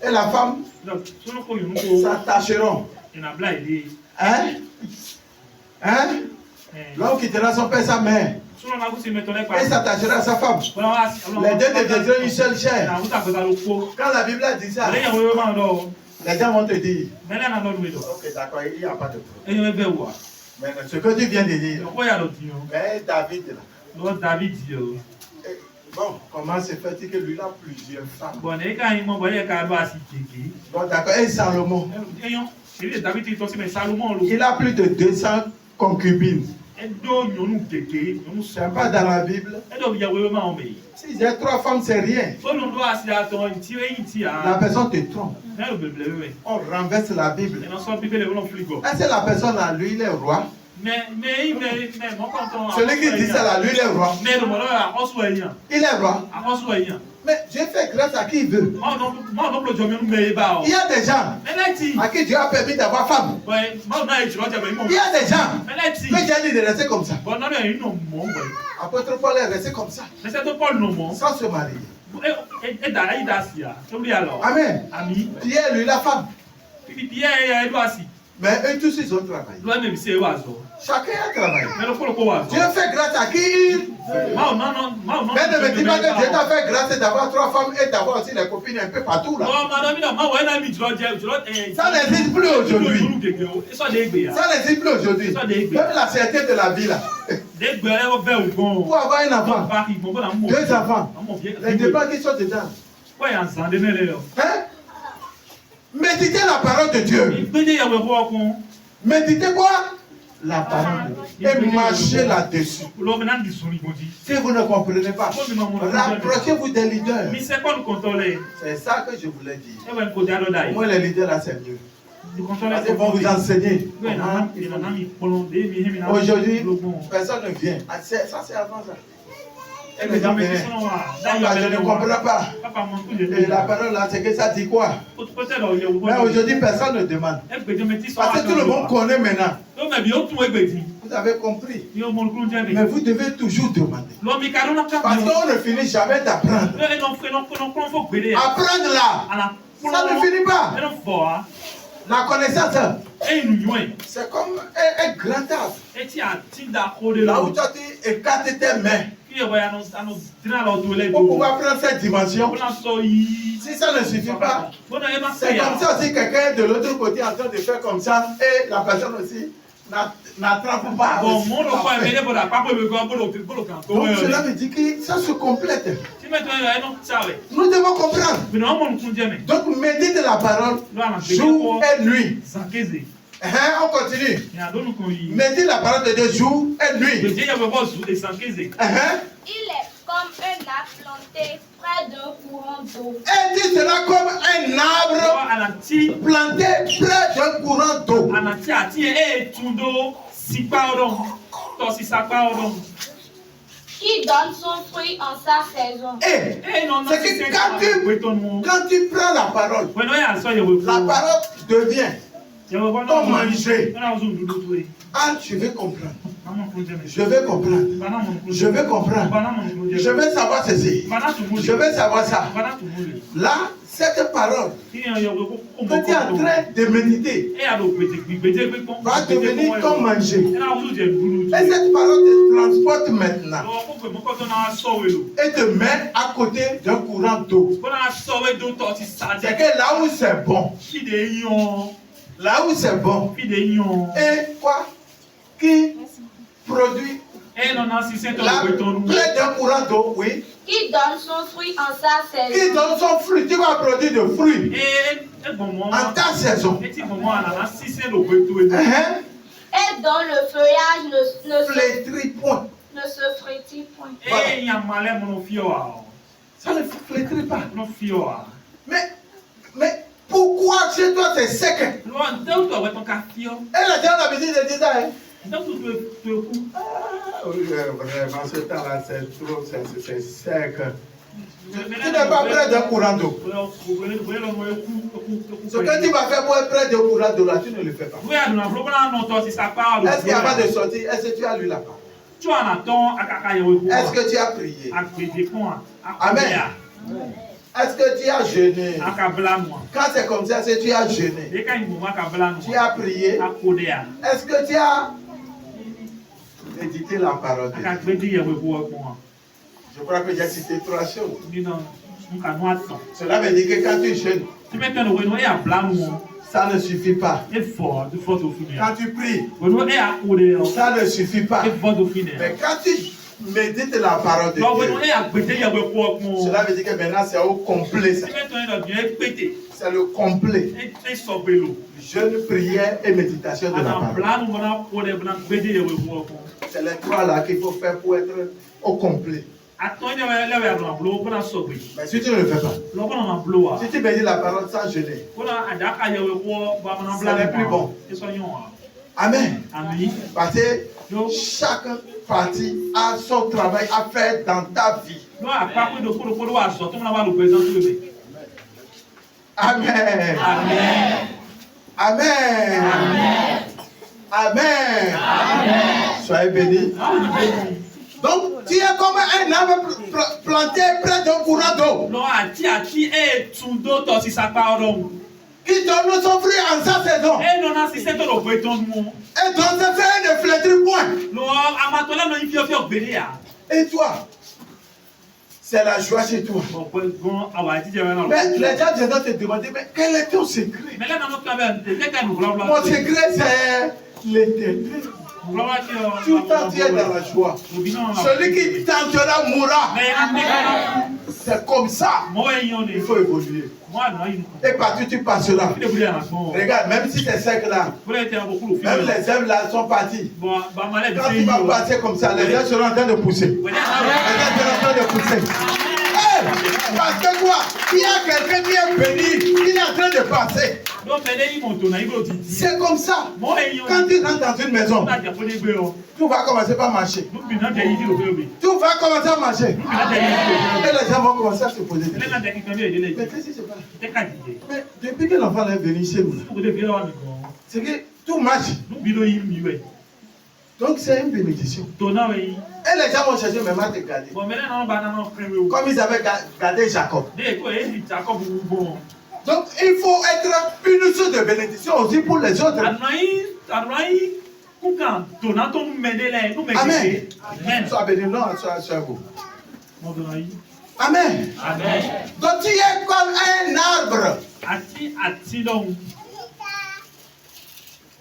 et la femme s'attacheront. Hein? Hein? L'homme quittera son père et sa mère. Et s'attachera à sa femme. Les deux deviendront une seule chair. Quand la Bible dit ça, les gens vont te dire, ok, d'accord, il n'y a pas de problème. Mais ce que tu viens de dire, mais David là. Bon, comment se fait-il que lui a plusieurs femmes? Bon, d'accord, et Salomon? Il a plus de 200 concubines. C'est pas dans la Bible. Si j'ai 3 femmes, c'est rien. La personne te trompe. On renverse la Bible. Est-ce que la personne là, lui, il est roi? Celui qui dit ça là, lui, il est roi. Il est roi. Mais Dieu fait grâce à qui il veut. Il y a des gens à qui Dieu a permis d'avoir femme. Il y a des gens que Dieu dit de rester comme ça. Apôtre Paul est resté comme ça, sans se marier. Amen. Pierre, lui, la femme. Mais eux tous, ils ont travaillé. Chacun a travaillé. Dieu fait grâce à qui il veut. Mais ne me dis pas que Dieu t'a fait grâce d'avoir 3 femmes et d'avoir aussi les copines un peu partout là. Ça n'existe plus aujourd'hui. Ça n'existe plus aujourd'hui. Même la certitude de la vie là. Pour avoir un enfant, 2 enfants, les débats qui sont dedans. Hein? Méditez la parole de Dieu. Méditez quoi? La parole de Dieu. Et marchez là-dessus. Si vous ne comprenez pas, rapprochez-vous des leaders. C'est ça que je voulais dire. Moi, les leaders là, c'est mieux. Ils vont vous enseigner. Aujourd'hui, personne ne vient. Ça, c'est avant ça. Et les gens viennent. Je ne comprends pas. Et la parole là, c'est que ça dit quoi? Mais aujourd'hui, personne ne demande. Parce que tout le monde connaît maintenant. Vous avez compris. Mais vous devez toujours demander. Parce qu'on ne finit jamais d'apprendre. Apprendre là, ça ne finit pas. La connaissance, c'est comme un grand arbre. Là où tu écartes tes mains pour pouvoir prendre cette dimension. Si ça ne suffit pas, c'est comme ça aussi quelqu'un de l'autre côté en train de faire comme ça et la personne aussi n'attrape pas. Donc cela veut dire que ça se complète. Nous devons comprendre. Donc médite la parole jour et nuit. On continue. Médite la parole de Dieu jour et nuit. Il est comme un arbre planté près d'un courant d'eau. Et dit cela comme un arbre planté près d'un courant d'eau. Qui donne son fruit en sa saison. C'est que quand tu prends la parole devient ton manger. Ah, je vais comprendre. Je vais comprendre. Je vais comprendre. Je vais savoir ceci. Je vais savoir ça. Là, cette parole que tu es en train de méditer va devenir ton manger. Et cette parole te transporte maintenant et te met à côté d'un courant d'eau. C'est que là où c'est bon, là où c'est bon, et quoi? Qui produit près d'un courant d'eau, oui. Qui donne son fruit en sa saison. Qui donne son fruit, qui va produire de fruits en ta saison. Et dont le feuillage ne se flétrit point. Voilà. Ça ne flétrit pas. Mais pourquoi chez toi c'est sec? Et la gens ont l'habitude de dire ça. Vraiment, ce temps-là, c'est trop, c'est sec. Tu n'es pas près d'un courant d'eau. Ce que tu vas faire pour être près d'un courant d'eau, là, tu ne le fais pas. Est-ce qu'il n'y a pas de sortie? Est-ce que tu as lu la parole? Est-ce que tu as prié? Amen. Est-ce que tu as jeûné? Quand c'est comme ça, c'est que tu as jeûné. Tu as prié. Est-ce que tu as médité la parole de Dieu? Je crois que j'ai cité 3 choses. Cela veut dire que quand tu jeûnes, ça ne suffit pas. Quand tu pries, ça ne suffit pas. Mais quand tu médites la parole de Dieu, cela veut dire que maintenant c'est au complet. C'est le complet. Jeûne, prière et méditation de la parole. C'est les 3 là qu'il faut faire pour être au complet. Mais si tu ne le fais pas, si tu médites la parole sans jeûner, ce n'est plus bon. Amen. Parce que chaque partie a son travail à faire dans ta vie. Amen. Amen. Amen. Soyez bénis. Donc, tu es comme un arbre planté près d'un courant d'eau. Qui donne son fruit en sa saison. Et donc, c'est fait ne flétrit point. Et toi, c'est la joie chez toi. Mais les gens viennent te demander, mais quel est ton secret? Mon secret, c'est l'éternel. Tout le temps, tu es dans la joie. Celui qui tentera mourra. C'est comme ça. Il faut évoluer. Et partout tu passeras. Regarde, même si c'est sec là, même les herbes là sont partis. Quand tu vas passer comme ça, les herbes seront en train de pousser. Les herbes seront en train de pousser. Parce que quoi? Il y a quelqu'un qui est béni, qui est en train de passer. C'est comme ça. Quand tu rentres dans une maison, tout va commencer par marcher. Tout va commencer à marcher. Et les gens vont commencer à se poser des questions. Mais qu'est-ce qui se passe? Mais depuis que l'enfant est venu chez nous, c'est que tout marche. Donc c'est une bénédiction. Et les gens vont chercher même à te garder. Comme ils avaient gardé Jacob. Donc il faut être une source de bénédiction aussi pour les autres. Amen. Sois béni, non, sois vous. Amen. Donc tu es comme un arbre.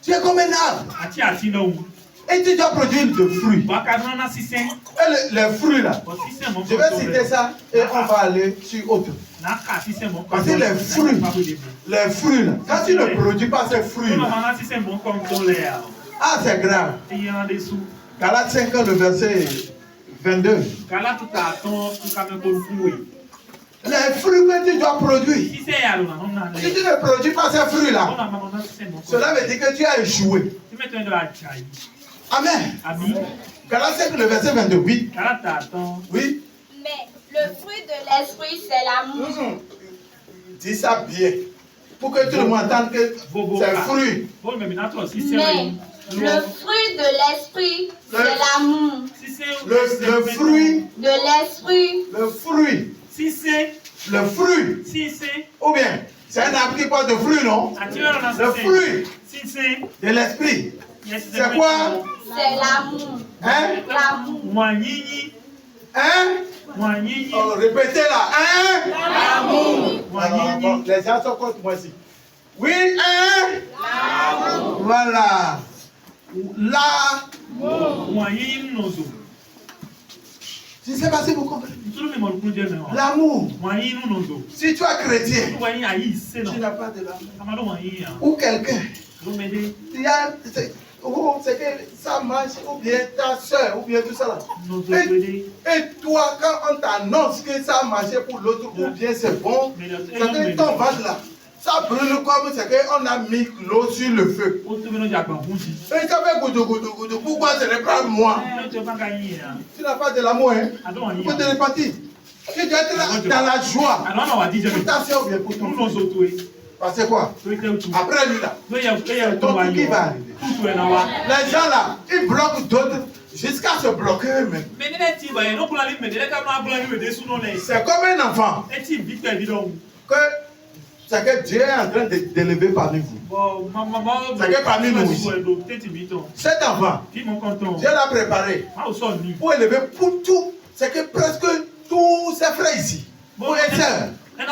Tu es comme un arbre. Et tu dois produire des fruits. Et les fruits là, je vais citer ça et on va aller sur autre. Parce que les fruits là, quand tu ne produis pas ces fruits là, ah c'est grave. Galates 5, le verset 22. Les fruits que tu dois produire. Si tu ne produis pas ces fruits là, cela veut dire que tu as échoué. Amen. Galates 5, le verset 22. Oui. Oui. Mais le fruit de l'esprit, c'est l'amour. Dis ça bien. Pour que tout le monde entende que c'est fruit. Mais le fruit de l'esprit, c'est l'amour. Le fruit de l'esprit. Le fruit. Si c'est le fruit. Si c'est ou bien c'est un arbre qui porte de fruits, non? Le fruit si c'est de l'esprit. C'est quoi? C'est l'amour. Hein? L'amour. Hein? Oh, répétez là. Hein? L'amour. Les gens sont contre moi ici. Oui, hein? L'amour. Voilà. L'amour. Je ne sais pas si vous comprenez. L'amour. Si tu es chrétien, tu n'as pas de l'amour. Ou quelqu'un. C'est que ça marche, ou bien ta soeur, ou bien tout ça là. Et toi, quand on t'annonce que ça a marché pour l'autre, ou bien c'est bon, c'est que ton ventre là, ça brûle comme c'est qu'on a mis l'eau sur le feu. Et ça fait goudou, pourquoi ce n'est pas moi? Tu n'as pas de l'amour, hein? Il faut te repentir. Tu dois être dans la joie. Pour ta soeur ou bien pour ton frère. Parce que quoi? Après lui là, c'est ton qui va arriver. Les gens là, ils bloquent d'autres Jusqu'à se bloquer eux-mêmes. C'est comme un enfant que c'est que Dieu est en train d'élever parmi vous. C'est que parmi nous ici. Cet enfant, Dieu l'a préparé pour élever pour tout. C'est que presque tous ses frères ici. Pour les sœurs. Mais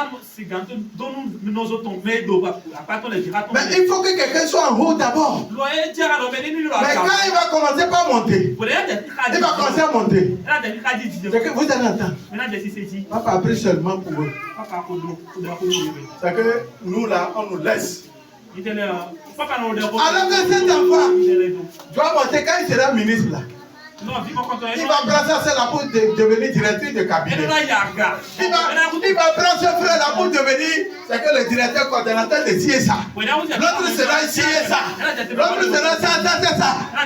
il faut que quelqu'un soit en haut d'abord. Mais quand il va commencer par monter, il va commencer à monter. C'est que vous allez entendre. Papa a pris seulement pour eux. C'est que nous là, on nous laisse. Alors que cet enfant doit monter quand il sera ministre là. Il va prendre celle-là pour devenir directeur de cabinet. Il va prendre ce frère-là pour devenir, c'est que le directeur coordonnateur de CSA. L'autre sera CSA. L'autre sera ça.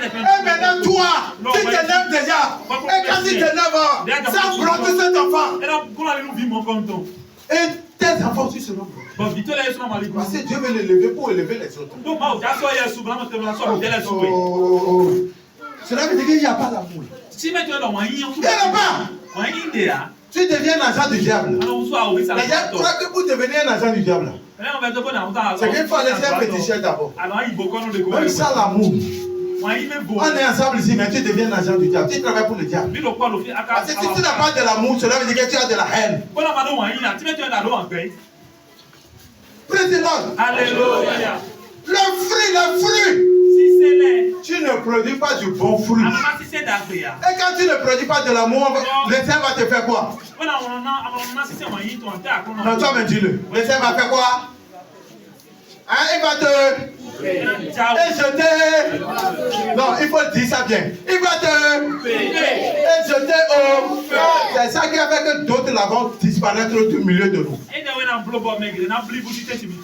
Et maintenant toi, tu t'énerves déjà. Et quand tu t'énerves, ça bloque cet enfant. Et tes enfants aussi seront bloqués. Parce que Dieu veut l'élever pour élever les autres. Cela veut dire qu'il n'y a pas d'amour. Il n'y en a pas. Tu deviens un agent du diable. Les gens croient que pour devenir un agent du diable, c'est qu'il faut laisser un féticheur d'abord. Même sans l'amour. On est ensemble ici, mais tu deviens un agent du diable. Tu travailles pour le diable. Parce que si tu n'as pas de l'amour, cela veut dire que tu as de la haine. Président. Alléluia. Le fruit. Tu ne produis pas du bon fruit. Et quand tu ne produis pas de l'amour, le Seigneur va te faire quoi? Non, toi, mais dis-le. Le Seigneur va faire quoi? Hein, il va te jeter. Non, il faut dire ça bien. Il va te jeter au feu. C'est ça qui a fait que d'autres là vont disparaître du milieu de nous.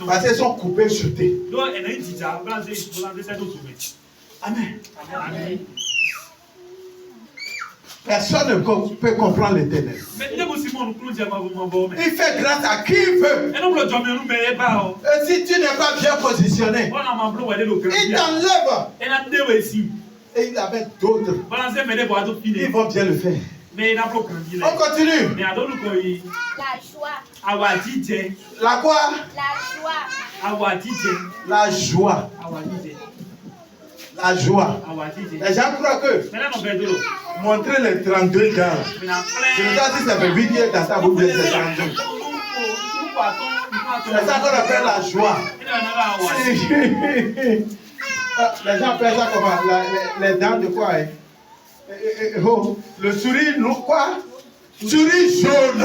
Parce qu'ils sont coupés, jetés. Amen. Amen. Personne ne peut comprendre l'éternel. Il fait grâce à qui il veut. Et si tu n'es pas bien positionné, il t'enlève. Et il avait d'autres. Ils vont bien le faire. On continue. La joie. La quoi? La joie. La joie. Les gens croient que montrer les 32 gars. Je ne sais pas si ça fait 8 years dans ta bouche de 32. C'est ça qu'on appelle la joie. Les gens appellent ça comment? Les dents de quoi? Le souris, quoi? Souris jaune.